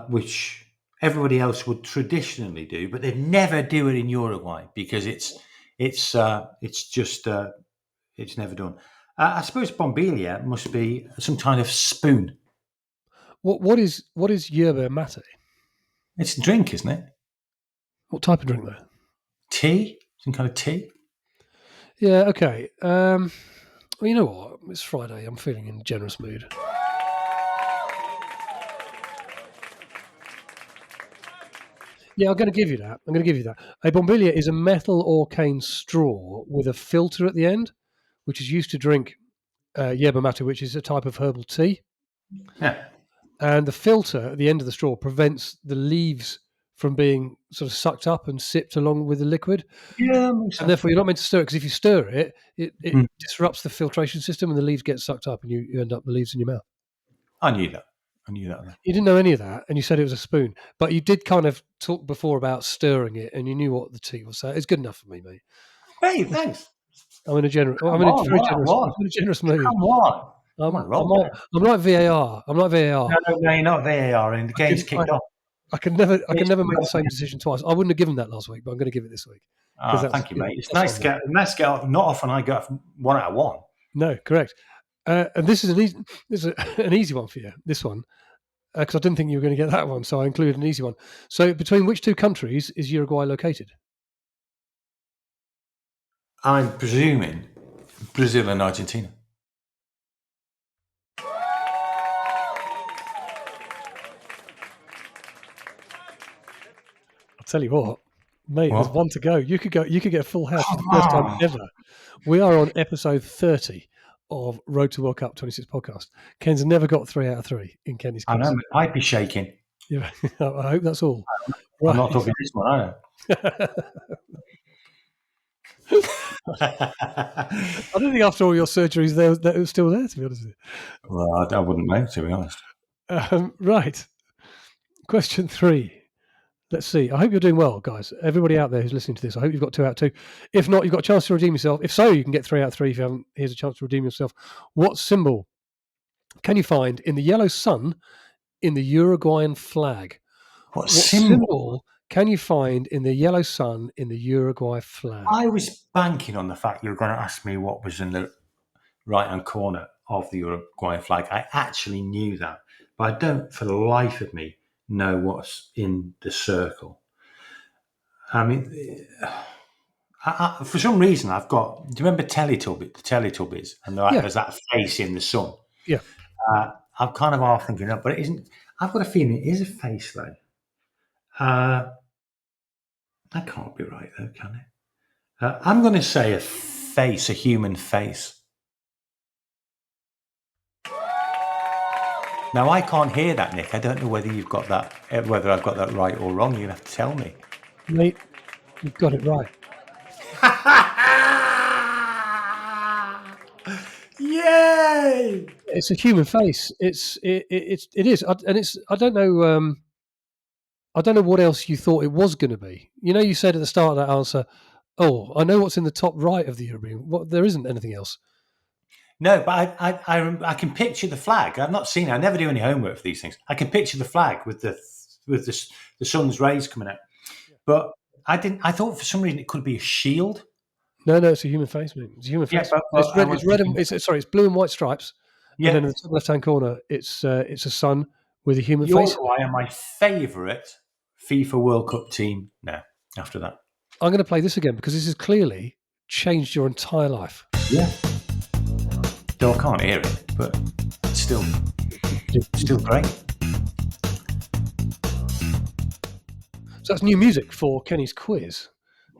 which everybody else would traditionally do, but they'd never do it in Uruguay because it's never done. I suppose bombilla must be some kind of spoon. What is yerba mate? It's a drink, isn't it? What type of drink though? Tea? Some kind of tea? Yeah, okay. Well, you know what? It's Friday. I'm feeling in a generous mood. Yeah, I'm going to give you that. A bombilla is a metal or cane straw with a filter at the end, which is used to drink yerba mate, which is a type of herbal tea. Yeah. And the filter at the end of the straw prevents the leaves from being sort of sucked up and sipped along with the liquid. Yeah, And therefore, you're not meant to stir it, because if you stir it, it Mm. disrupts the filtration system and the leaves get sucked up and you end up with the leaves in your mouth. I knew that. You didn't know any of that, and you said it was a spoon. But you did kind of talk before about stirring it, and you knew what the tea was. So it's good enough for me, mate. Hey, thanks. I'm in a generous. Come I'm in a on, very one at generous. one. I'm in a generous mood. Come on. Come I'm, on, roll I'm, I'm like VAR. I'm like VAR. No, you're not VAR, and the game's kicked off. I can never make the same decision twice. I wouldn't have given that last week, but I'm going to give it this week. Thank you, mate. It's nice to get not often I go 1 out of 1. No, correct. And this is an easy one for you. This one, because I didn't think you were going to get that one, so I included an easy one. So, between which two countries is Uruguay located? I'm presuming Brazil and Argentina. I'll tell you what, mate. What? There's one to go. You could get a full house for the first time ever. We are on episode 30 of Road to World Cup 26 podcast. Ken's never got 3 out of 3 in Kenny's quiz. I know, I'd be shaking. Yeah, I hope that's all. Right. I'm not talking this one, I don't think after all your surgeries, that was still there, to be honest with you. Well, I wouldn't know, to be honest. Right. Question 3. Let's see. I hope you're doing well, guys. Everybody out there who's listening to this, I hope you've got 2 out of 2. If not, you've got a chance to redeem yourself. If so, you can get 3 out of 3. If you haven't, here's a chance to redeem yourself. What symbol can you find in the yellow sun in the Uruguayan flag? What symbol can you find in the yellow sun in the Uruguay flag? I was banking on the fact you were going to ask me what was in the right-hand corner of the Uruguayan flag. I actually knew that, but I don't, for the life of me, know what's in the circle. I mean, for some reason, I've got. Do you remember the Teletubbies? And there's that face in the sun. Yeah. I'm kind of half thinking that, but it isn't. I've got a feeling it is a face, though. That can't be right, though, can it? I'm going to say a face, a human face. Now, I can't hear that, Nick. I don't know whether you've got that, whether I've got that right or wrong. You'll have to tell me. Mate, you've got it right. Yay! It's a human face. It is, and it's. I don't know. I don't know what else you thought it was going to be. You know, you said at the start of that answer, "Oh, I know what's in the top right of the European." What? There isn't anything else. No, but I can picture the flag. I've not seen it. I never do any homework for these things. I can picture the flag with the sun's rays coming out. But I didn't. I thought for some reason it could be a shield. No, it's a human face, mate. It's a human face. Yeah, but it's red. It's blue and white stripes. Yeah. And then in the top left-hand corner, it's a sun with a human face. Uruguay are my favourite FIFA World Cup team now. After that, I'm going to play this again because this has clearly changed your entire life. Yeah. Though I can't hear it, but it's still great. So that's new music for Kenny's quiz.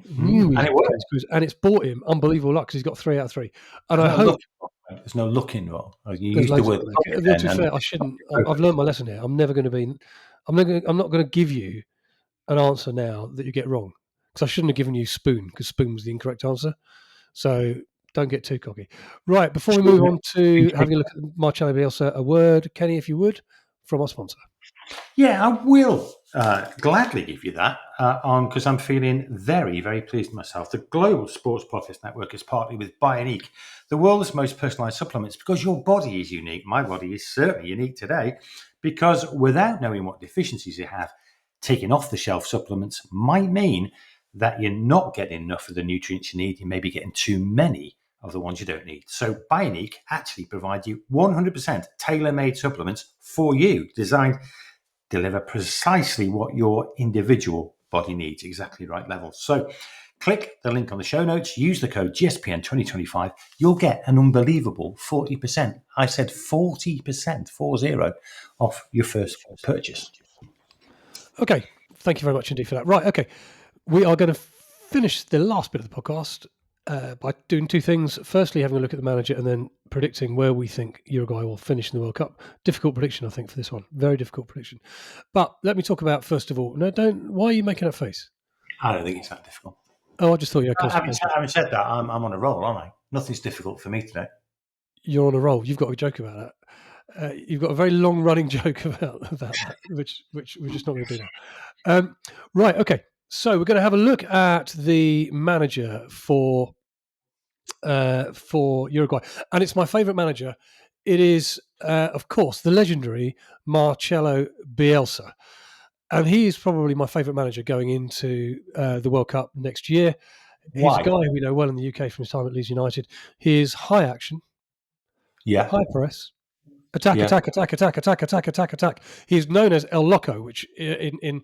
New music for Kenny's quiz, and it's bought him unbelievable luck because he's got 3 out of 3. And I hope there's no luck involved. You used the word. To be fair, I shouldn't. I've learned my lesson here. I'm not going to give you an answer now that you get wrong because I shouldn't have given you spoon because spoon was the incorrect answer. So don't get too cocky. Right, before we move on to having a look at Marcelo Bielsa, a word, Kenny, if you would, from our sponsor. Yeah, I will gladly give you that because I'm feeling very, very pleased with myself. The Global Sports Podcast Network is partnered with Bioniq, the world's most personalised supplements, because your body is unique. My body is certainly unique today because without knowing what deficiencies you have, taking off-the-shelf supplements might mean that you're not getting enough of the nutrients you need. You may be getting too many of the ones you don't need. So Bioniq actually provides you 100% tailor-made supplements for you, designed to deliver precisely what your individual body needs, exactly right level. So click the link on the show notes, use the code GSPN2025. You'll get an unbelievable 40%. I said 40%, 40, off your first purchase. Okay, Thank you very much indeed for that. Right, okay. We are going to finish the last bit of the podcast by doing two things. Firstly, having a look at the manager and then predicting where we think Uruguay will finish in the World Cup. Difficult prediction, I think, for this one. Very difficult prediction. But let me talk about, first of all, why are you making that face? I don't think it's that difficult. Oh, I just thought you had constipation. Having said that, I'm on a roll, aren't I? Nothing's difficult for me today. You're on a roll. You've got a joke about that. You've got a very long-running joke about that, which we're just not going to do now. Right, okay. So we're going to have a look at the manager for Uruguay, and it's my favourite manager. It is, of course, the legendary Marcelo Bielsa, and he is probably my favourite manager going into the World Cup next year. Why? He's a guy we know well in the UK from his time at Leeds United. He is high action, high press, attack. He is known as El Loco, which in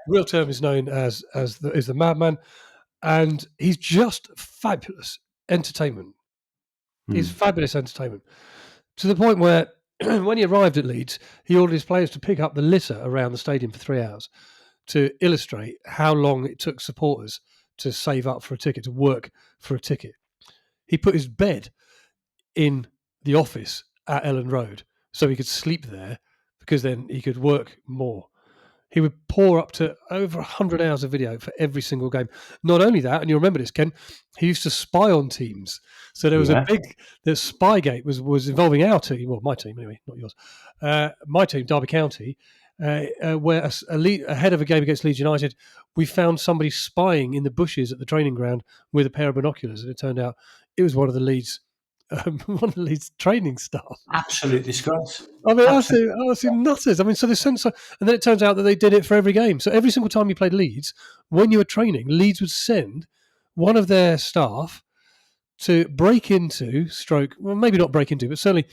real term is known as the madman, and he's just fabulous entertainment. He's fabulous entertainment to the point where when he arrived at Leeds, he ordered his players to pick up the litter around the stadium for 3 hours to illustrate how long it took supporters to save up for a ticket, to work for a ticket. He put his bed in the office at Ellen Road so he could sleep there because then he could work more. He would pour up to over 100 hours of video for every single game. Not only that, and you remember this, Ken, he used to spy on teams. So there was the Spygate was involving our team, well, my team anyway, not yours. My team, Derby County, where ahead of a game against Leeds United, we found somebody spying in the bushes at the training ground with a pair of binoculars, and it turned out it was one of the Leeds training staff. Absolute disgrace. I mean, I see nutters. I mean, so the sense, and then it turns out that they did it for every game. So every single time you played Leeds, when you were training, Leeds would send one of their staff to break into, well, maybe not break into, but certainly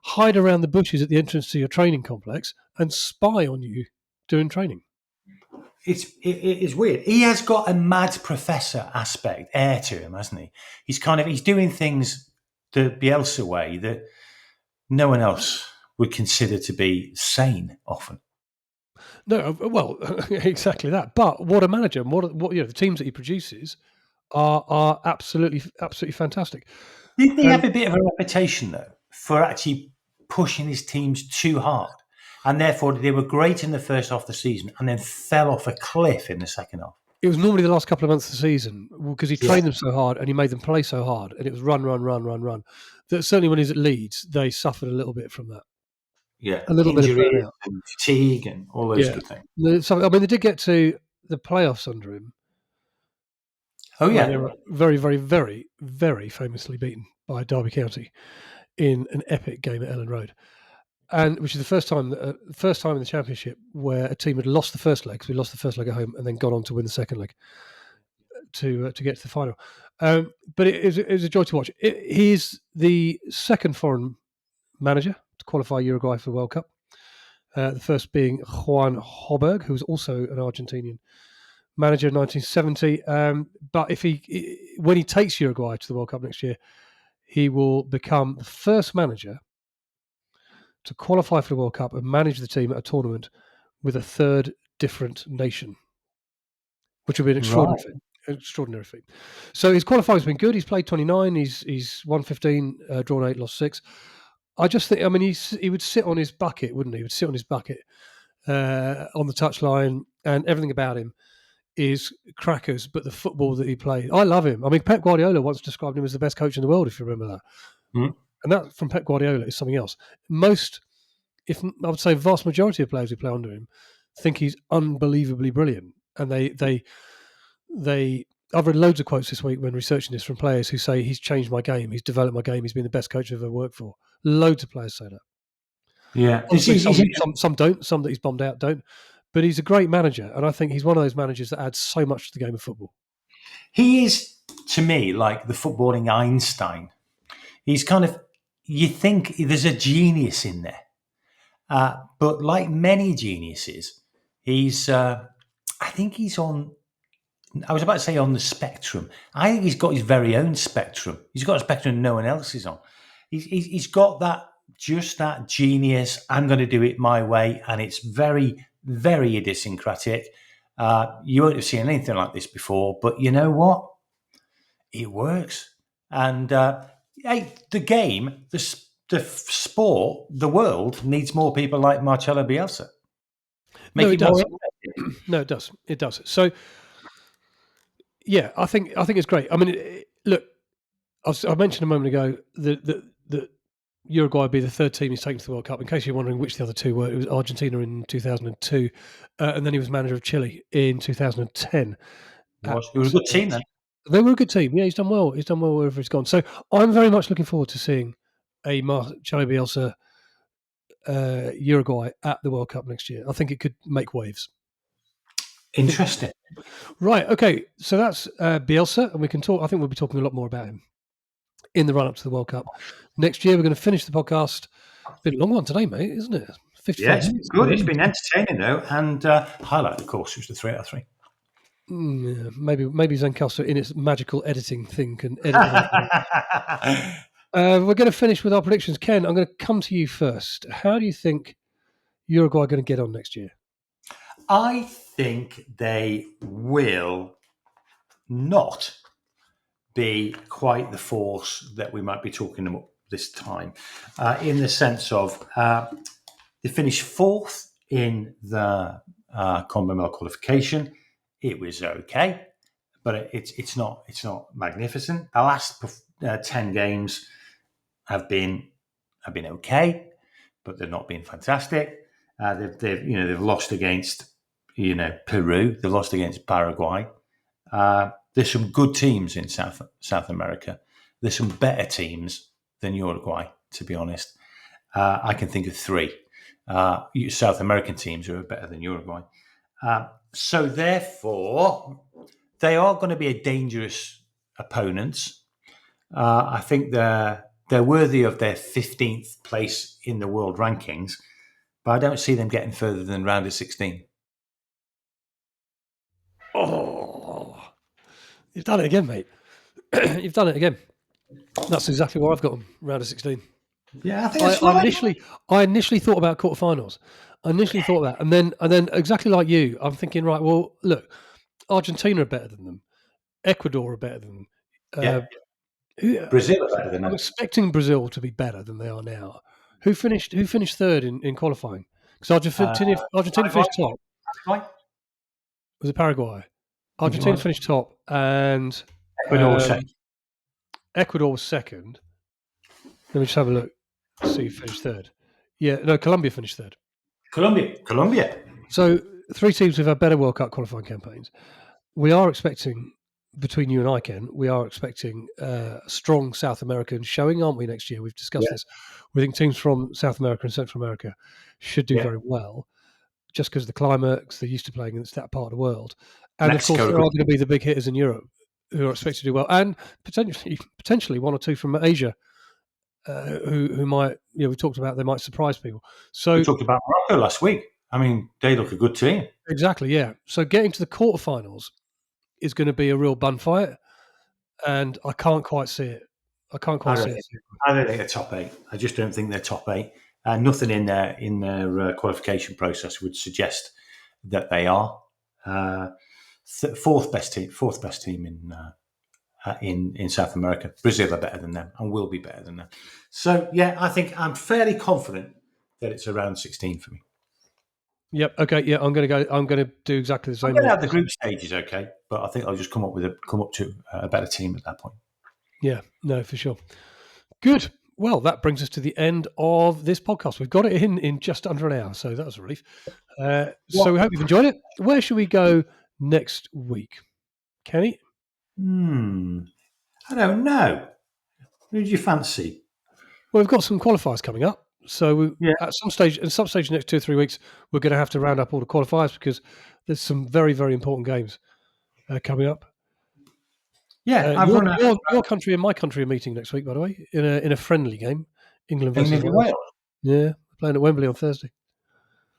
hide around the bushes at the entrance to your training complex and spy on you during training. It is weird. He has got a mad professor air to him, hasn't he? He's doing things the Bielsa way that no one else would consider to be sane often. No, well, exactly that. But what a manager! And what the teams that he produces are absolutely fantastic. Didn't he have a bit of a reputation though for actually pushing his teams too hard? And therefore, they were great in the first half of the season and then fell off a cliff in the second half. It was normally the last couple of months of the season because he trained them so hard and he made them play so hard. And it was run. That certainly when he was at Leeds, they suffered a little bit from that. Yeah. A little Injuries bit of burnout. and fatigue and all those good things. So, I mean, they did get to the playoffs under him. Oh, yeah. They were very, very, very, very famously beaten by Derby County in an epic game at Ellen Road. And which is the first time in the Championship where a team had lost the first leg, because we lost the first leg at home, and then gone on to win the second leg to get to the final. But it was a joy to watch. He is the second foreign manager to qualify Uruguay for the World Cup. The first being Juan Hoberg, who was also an Argentinian manager in 1970. But when he takes Uruguay to the World Cup next year, he will become the first manager to qualify for the World Cup and manage the team at a tournament with a third different nation, which would be an extraordinary feat. So his qualifying has been good. He's played 29. He's won 15, drawn 8, lost 6. I just think, I mean, he would sit on his bucket, wouldn't he? He would sit on his bucket on the touchline, and everything about him is crackers, but the football that he played, I love him. I mean, Pep Guardiola once described him as the best coach in the world, if you remember that. Mm. And that from Pep Guardiola is something else. If I would say vast majority of players who play under him think he's unbelievably brilliant. And I've read loads of quotes this week when researching this from players who say he's changed my game, he's developed my game, he's been the best coach I've ever worked for. Loads of players say that. Yeah. Some don't, some that he's bombed out don't. But he's a great manager, and I think he's one of those managers that adds so much to the game of football. He is, to me, like the footballing Einstein. He's you think there's a genius in there. But like many geniuses, I think he's on, I was about to say on the spectrum. I think he's got his very own spectrum. He's got a spectrum no one else is on. He's got that genius, I'm going to do it my way, and it's very very idiosyncratic. You won't have seen anything like this before, but you know what? It works. And hey, the game, the sport, the world needs more people like Marcelo Bielsa. Make No, it it more does. interesting. No, it does. It does. So, yeah, I think it's great. I mean, look, I mentioned a moment ago that Uruguay would be the third team he's taken to the World Cup. In case you're wondering which the other two were, it was Argentina in 2002, and then he was manager of Chile in 2010. It was a good team then. They were a good team. Yeah, he's done well. He's done well wherever he's gone. So I'm very much looking forward to seeing a Marcelo Bielsa Uruguay at the World Cup next year. I think it could make waves. Interesting. Right. Okay. So that's Bielsa, and we can talk. I think we'll be talking a lot more about him in the run-up to the World Cup next year. We're going to finish the podcast. Been a long one today, mate, isn't it? 55 Yeah, it's minutes. good. It's been entertaining though, and highlight, of course, was the 3 out of 3. Yeah, maybe Zencastr in its magical editing thing can edit it. We're going to finish with our predictions. Ken, I'm going to come to you first. How do you think Uruguay are going to get on next year? I think they will not be quite the force that we might be talking about this time, in the sense of they finished 4th in the CONMEBOL qualification. It was okay, but it's not magnificent. The last 10 games have been okay, but they've not been fantastic. They've lost against Peru. They've lost against Paraguay. There's some good teams in South America. There's some better teams than Uruguay, to be honest. I can think of 3 South American teams who are better than Uruguay. So therefore, they are going to be a dangerous opponents. I think they're worthy of their 15th place in the world rankings, but I don't see them getting further than round of 16. Oh, you've done it again, mate. You've done it again. That's exactly where I've got them, round of 16. Yeah, I think I initially thought about quarterfinals. I initially thought that, and then exactly like you, I'm thinking, right, well, look, Argentina are better than them, Ecuador are better than them. Brazil are better than I'm them. expecting Brazil to be better than they are now. Who finished third in qualifying? Because Argentina finished top. Right? Was it Paraguay? Argentina finished top, and Ecuador was second. Ecuador was second. Let me just have a look. See who finished third. Yeah, no, Colombia finished third. Colombia. So 3 teams who've had better World Cup qualifying campaigns. We are expecting, between you and I, Ken, we are expecting a strong South American showing, aren't we, next year? We've discussed this. We think teams from South America and Central America should do very well, just because of the climate, because they're used to playing in that part of the world. And Mexico, of course, there are going to be the big hitters in Europe who are expected to do well, and potentially 1 or 2 from Asia who might, we talked about, they might surprise people. So we talked about Morocco last week. I mean, they look a good team. Exactly, yeah. So getting to the quarterfinals is going to be a real bun fight, and I can't quite see it. I don't think they're top 8. I just don't think they're top 8. Nothing in their qualification process would suggest that they are. Fourth best team in South America. Brazil are better than them and will be better than them. So yeah, I think I'm fairly confident that it's around 16 for me. Yep. Okay. Yeah, I'm going to do exactly the same. I'm going to have the group stages, okay, but I think I'll just come up to a better team at that point. Yeah. No, for sure. Good. Well, that brings us to the end of this podcast. We've got it in just under an hour, so that was a relief. So we hope you've enjoyed it. Where should we go next week, Kenny? I don't know. Who do you fancy? Well, we've got some qualifiers coming up. So at some stage in the next 2 or 3 weeks, we're going to have to round up all the qualifiers because there's some very, very important games coming up. Yeah, your country and my country are meeting next week, by the way, in a friendly game. England versus Wales. Yeah, playing at Wembley on Thursday.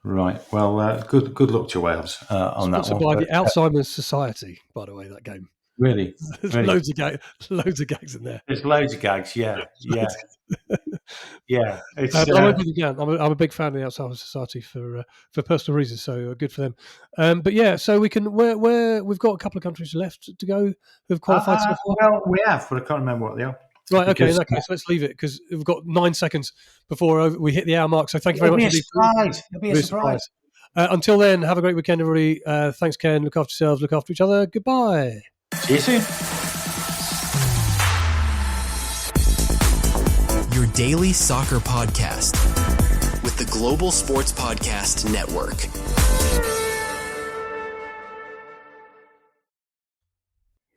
Right. Well, good luck to Wales on that one. Sponsored by the Alzheimer's Society, by the way, that game. Really, There's really. loads of gags in there. There's loads of gags. Yeah, yeah, yeah. It's I won't be again. I'm a big fan of the Alzheimer's Society for personal reasons, so good for them. But yeah, so we can where we've got a couple of countries left to go who've qualified so far. well, we have, but I can't remember what they are. Right, okay. In that case, let's leave it because we've got 9 seconds before we hit the hour mark. So thank you very much. It'll be a surprise. Until then, have a great weekend, everybody. Thanks, Ken. Look after yourselves. Look after each other. Goodbye. See you soon. Your daily soccer podcast with the Global Sports Podcast Network.